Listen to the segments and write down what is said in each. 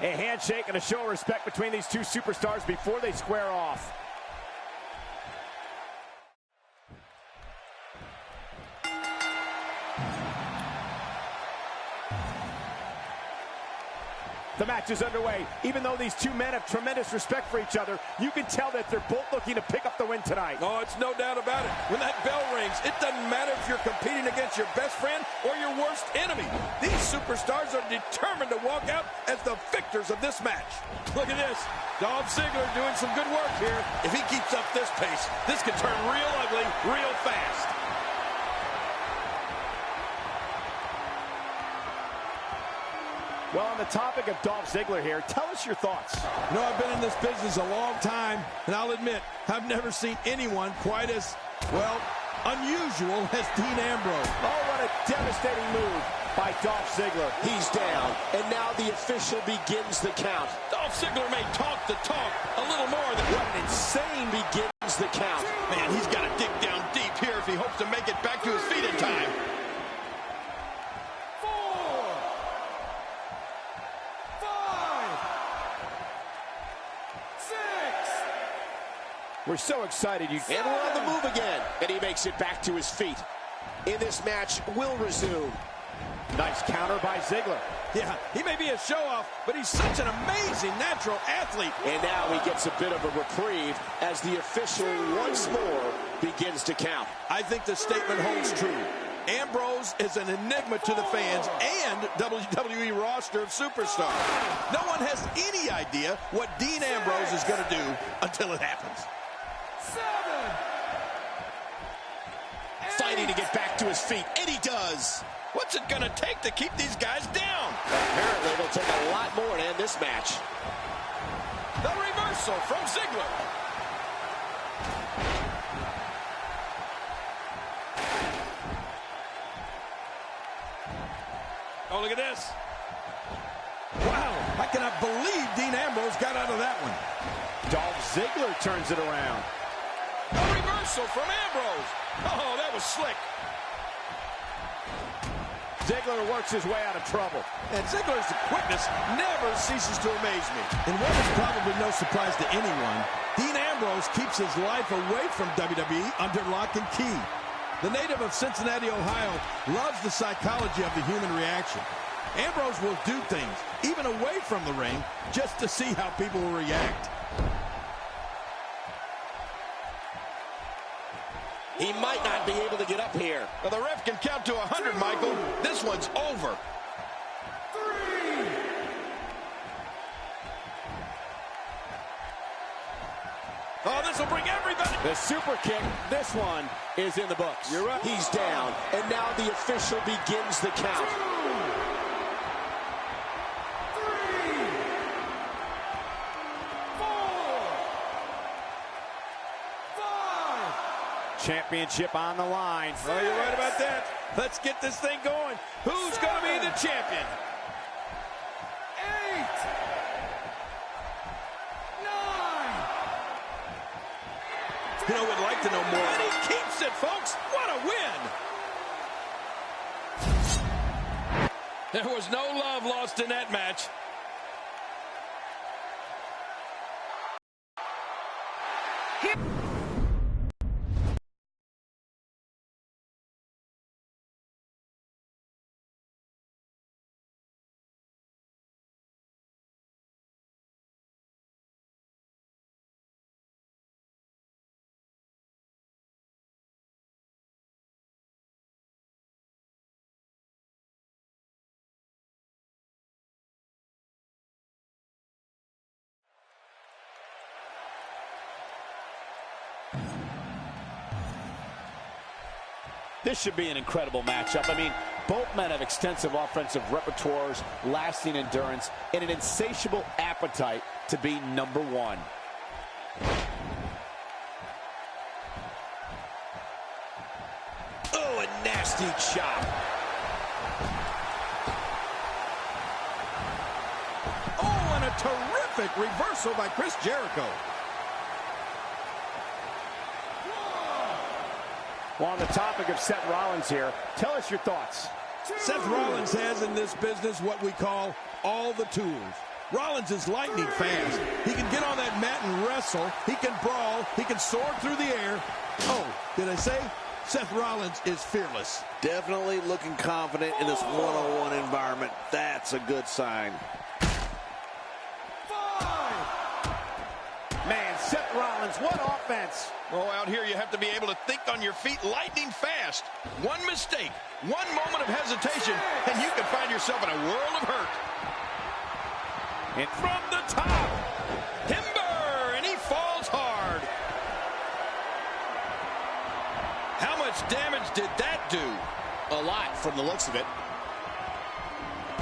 A handshake and a show of respect between these two superstars before they square off. The match is underway. Even though these two men have tremendous respect for each other, you can tell that they're both looking to pick up the win tonight. Oh, it's no doubt about it. When that bell rings, it doesn't matter if you're competing against your best friend or your worst enemy. These superstars are determined to walk out as the victors of this match. Look at this. Dolph Ziggler doing some good work here. If he keeps up this pace, this could turn real ugly real fast. Well, on the topic of Dolph Ziggler here, tell us your thoughts. You know, I've been in this business a long time, and I'll admit, I've never seen anyone quite as, well, unusual as Dean Ambrose. Oh, what a devastating move by Dolph Ziggler. He's down, and now the official begins the count. Dolph Ziggler may talk the talk a little more than... What an insane begins the count. Man, he's got to dig down deep here if he hopes to make it back to his feet in time. We're so excited. And we're on the move again. And he makes it back to his feet. In this match, will resume. Nice counter by Ziggler. Yeah, he may be a show-off, but he's such an amazing natural athlete. And now he gets a bit of a reprieve as the official once more begins to count. I think the statement holds true. Ambrose is an enigma to the fans and WWE roster of superstars. No one has any idea what Dean Ambrose is going to do until it happens. Fighting to get back to his feet, and he does. What's it going to take to keep these guys down? Apparently, it'll take a lot more to end this match. The reversal from Ziggler. Oh, look at this. Wow, I cannot believe Dean Ambrose got out of that one. Dolph Ziggler turns it around. A reversal from Ambrose. Oh, that was slick. Ziggler works his way out of trouble. And Ziggler's quickness never ceases to amaze me. And what is probably no surprise to anyone, Dean Ambrose keeps his life away from WWE under lock and key. The native of Cincinnati, Ohio, loves the psychology of the human reaction. Ambrose will do things, even away from the ring, just to see how people will react. He might not be able to get up here. Well, the ref can count to 100, Michael. This one's over. 3. Oh, this will bring everybody. The super kick, this one is in the books. You're right. He's down, and now the official begins the count. 3, 4, 5. Championship on the line. Oh, you're right about that. Let's get this thing going. Who's going to be the champion? 8, 9. You know, we'd like to know more. And he keeps it, folks. What a win. There was no love lost in that match. This should be an incredible matchup. I mean, both men have extensive offensive repertoires, lasting endurance, and an insatiable appetite to be number one. Oh, a nasty chop. Oh, and a terrific reversal by Chris Jericho. Well, on the topic of Seth Rollins here, tell us your thoughts. Seth Rollins has in this business what we call all the tools. Rollins is lightning fast. He can get on that mat and wrestle. He can brawl. He can soar through the air. Oh, did I say? Seth Rollins is fearless. Definitely looking confident in this one-on-one environment. That's a good sign. Man, Seth Rollins, what offense. Oh, out here you have to be able to think on your feet lightning fast. One mistake, one moment of hesitation, and you can find yourself in a world of hurt. And from the top, Timber, and he falls hard. How much damage did that do? A lot from the looks of it.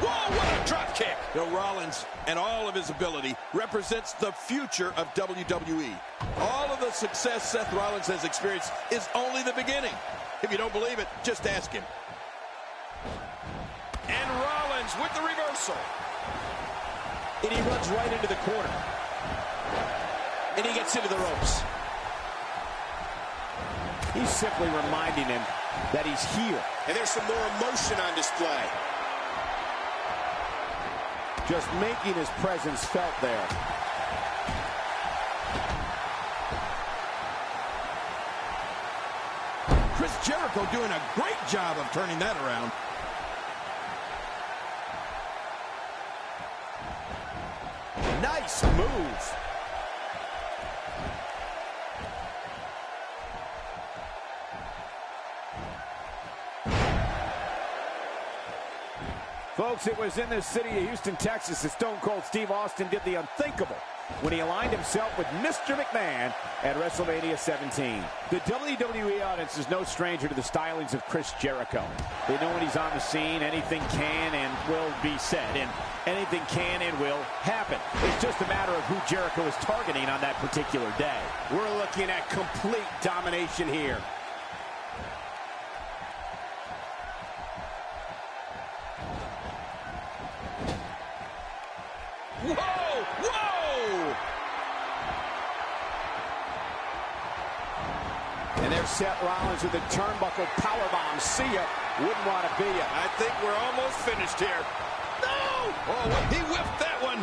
Whoa, what a drop kick. Rollins and all of his ability represents the future of WWE. All of the success Seth Rollins has experienced is only the beginning. If you don't believe it, just ask him. And Rollins with the reversal. and he runs right into the corner. And he gets into the ropes. He's simply reminding him that he's here. And there's some more emotion on display. Just making his presence felt there. Chris Jericho doing a great job of turning that around. Nice move. Folks, it was in the city of Houston, Texas that Stone Cold Steve Austin did the unthinkable when he aligned himself with Mr. McMahon at WrestleMania 17. The WWE audience is no stranger to the stylings of Chris Jericho. They know when he's on the scene, anything can and will be said, and anything can and will happen. It's just a matter of who Jericho is targeting on that particular day. We're looking at complete domination here. Whoa! Whoa! And there's Seth Rollins with a turnbuckle powerbomb. See ya. Wouldn't want to be ya. I think we're almost finished here. No! Oh, he whiffed that one.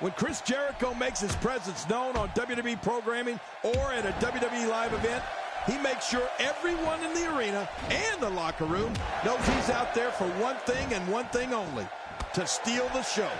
When Chris Jericho makes his presence known on WWE programming or at a WWE live event, he makes sure everyone in the arena and the locker room knows he's out there for one thing and one thing only, to steal the show.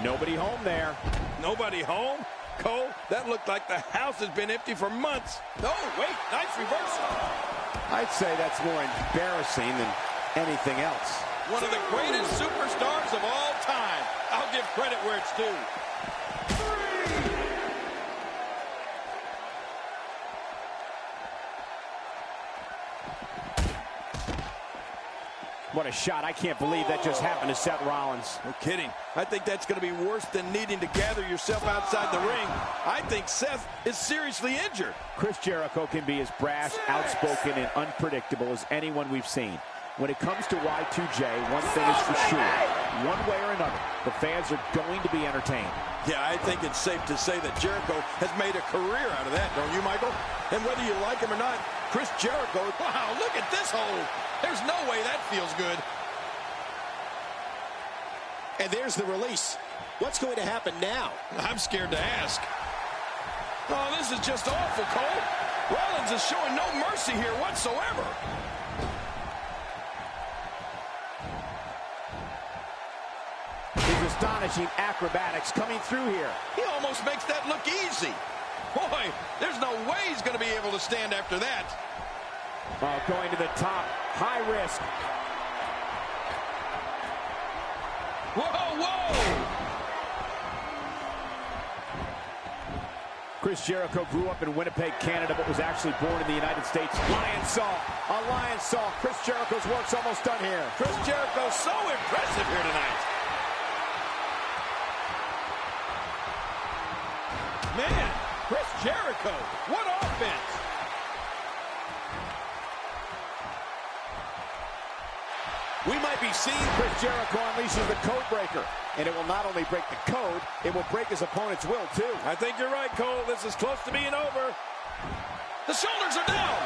Nobody home there. Nobody home? Cole, that looked like the house has been empty for months. Oh, wait, nice reversal. I'd say that's more embarrassing than anything else. One of the greatest superstars of all time. I'll give credit where it's due. What a shot. I can't believe that just happened to Seth Rollins. No kidding. I think that's going to be worse than needing to gather yourself outside the ring. I think Seth is seriously injured. Chris Jericho can be as brash, outspoken, and unpredictable as anyone we've seen. When it comes to Y2J, one thing is for sure. One way or another, the fans are going to be entertained. Yeah, I think it's safe to say that Jericho has made a career out of that, don't you, Michael? And whether you like him or not, Chris Jericho, wow, look at this hold. There's no way that feels good. And there's the release. What's going to happen now? I'm scared to ask. Oh, this is just awful, Cole. Rollins is showing no mercy here whatsoever. His astonishing acrobatics coming through here. He almost makes that look easy. Boy, there's no way he's going to be able to stand after that. Oh, going to the top. High risk. Whoa, whoa! Chris Jericho grew up in Winnipeg, Canada, but was actually born in the United States. Lion Saw. A Lion Saw. Chris Jericho's work's almost done here. Chris Jericho so impressive here tonight. Man, Chris Jericho, what offense! We might be seeing Chris Jericho unleashes the code breaker. And it will not only break the code, it will break his opponent's will, too. I think you're right, Cole. This is close to being over. The shoulders are down.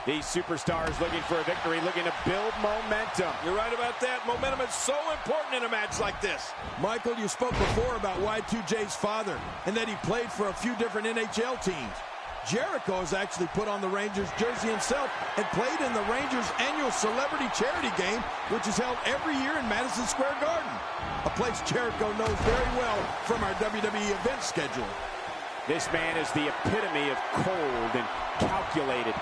These superstars looking for a victory, looking to build momentum. You're right about that. Momentum is so important in a match like this. Michael, you spoke before about Y2J's father and that he played for a few different NHL teams. Jericho has actually put on the Rangers jersey himself and played in the Rangers' annual celebrity charity game, which is held every year in Madison Square Garden, a place Jericho knows very well from our WWE event schedule. This man is the epitome of cold and calculated.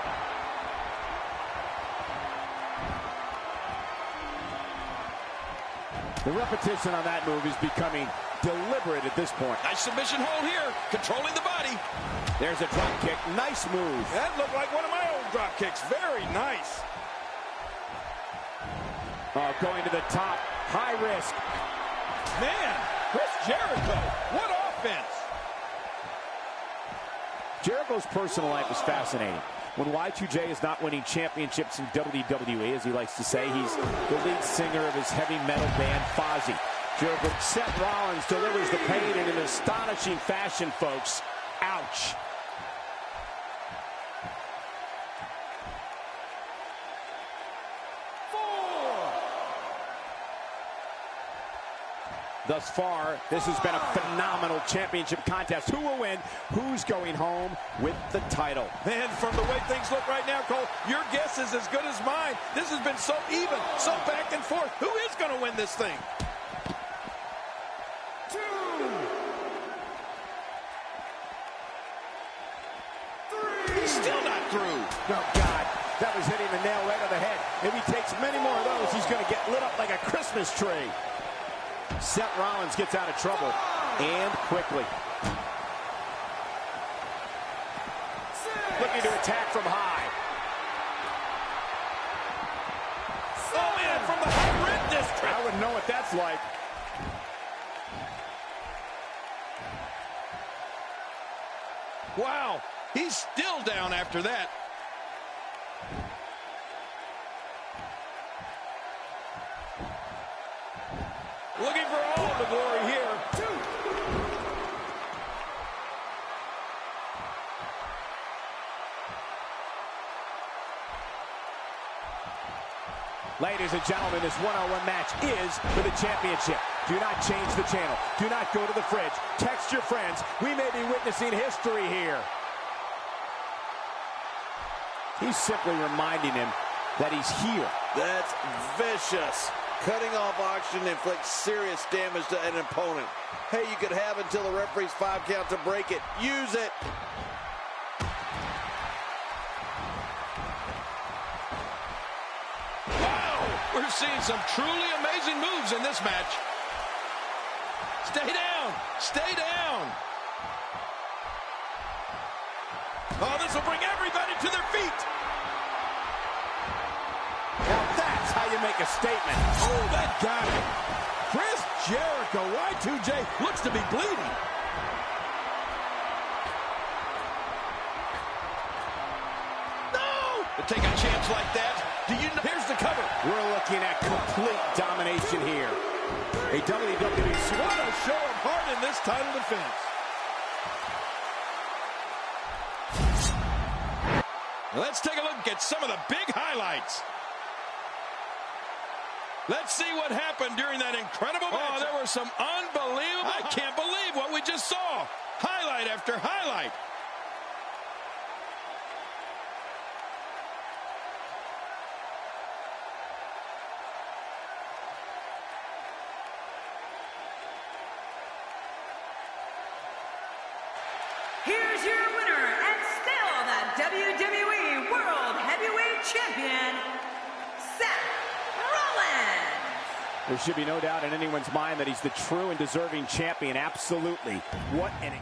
The repetition on that move is becoming deliberate at this point. Nice submission hold here, controlling the body. There's a drop kick. Nice move. That looked like one of my old drop kicks. Very nice. Oh, going to the top. High risk. Man, Chris Jericho. What offense. Jericho's personal life is fascinating. When Y2J is not winning championships in WWE, as he likes to say, he's the lead singer of his heavy metal band, Fozzy. Jericho, Seth Rollins delivers the pain in an astonishing fashion, folks. Ouch. Thus far, this has been a phenomenal championship contest. Who will win? Who's going home with the title? Man, from the way things look right now, Cole, your guess is as good as mine. This has been so even, so back and forth. Who is going to win this thing? He's still not through. Oh, God. That was hitting the nail right on the head. If he takes many more of those, he's going to get lit up like a Christmas tree. Seth Rollins gets out of trouble, and quickly. Looking to attack from high. Oh, man, from the high red district. I wouldn't know what that's like. Wow, he's still down after that. Looking for all the glory here. Ladies and gentlemen, this one-on-one match is for the championship. Do not change the channel. Do not go to the fridge. Text your friends. We may be witnessing history here. He's simply reminding him that he's here. That's vicious. Cutting off oxygen inflicts serious damage to an opponent. Hey, you could have until the referee's 5 count to break it. Use it. Wow, we're seeing some truly amazing moves in this match. Stay down. Stay down. Oh, this will bring everybody to their feet. Now that's how you make a statement. Oh, that got it. Chris Jericho, Y2J, looks to be bleeding. No! To take a chance like that, do you know? Here's the cover. We're looking at complete domination here. A WWE What a show of heart in this title defense. Let's take a look at some of the big highlights. Let's see what happened during that incredible match. Oh, there were some unbelievable. I can't believe what we just saw. Highlight after highlight. Here's your winner and still the WWE World Heavyweight Champion, Seth Rollins. There should be no doubt in anyone's mind that he's the true and deserving champion. Absolutely. What an